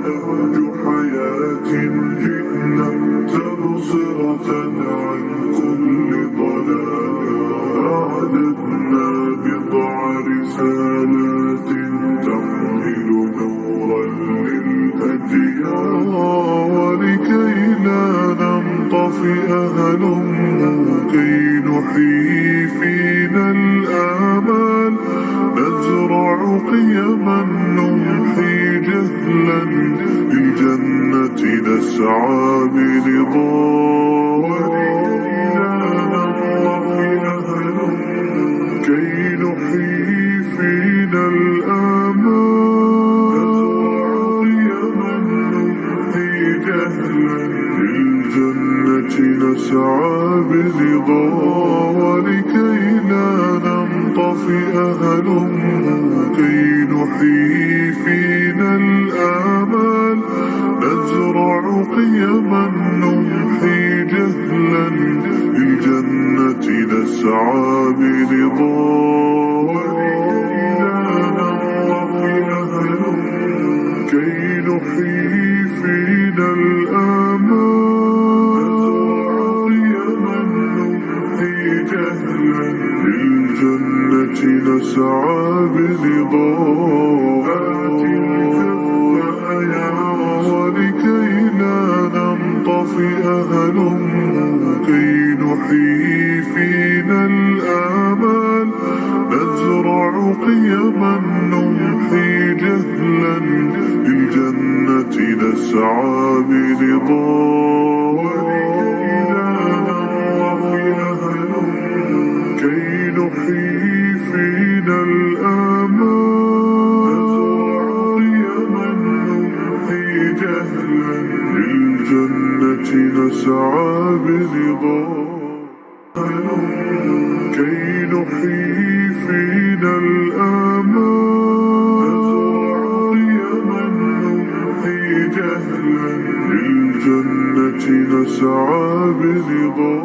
نهج حياة جئنا تبصرة عن كل ضلال. أعددنا بضع رسالات تحمل نورا للأديان، ولكي لا ننطفئ هلموا كي نحيي فينا الآمال. نزرع قيما نمحي جهلا للجنة نسعى برضا، ولكي لا ننطفئ هلموا كي نحيي فينا الآمال. نزرع قيما نمحي جهلا للجنة نسعى برضا، ولكي لا ننطفئ هلموا كي نحيي فينا الآمال. نزرع قيما نمحي جهلا للجنة نسعى برضا، ولكي لا ننطفئ هلموا كي نحيي فينا الآمال. نزرع قيما نمحي جهلا للجنة نسعى برضا. هات الكف يا ولكي لا ننطفئ هلموا كي نحيي فينا الآمال. نزرع قيما نمحي جهلا للجنة نسعى برضا، ولكي لا ننطفئ هلموا كي نحيي فينا الآمال. نزرع قيما نمحي جهلا للجنة نسعى برضا، كي نحيي فينا الآمال. نزرع قيما نمحي جهلا للجنة نسعى برضا.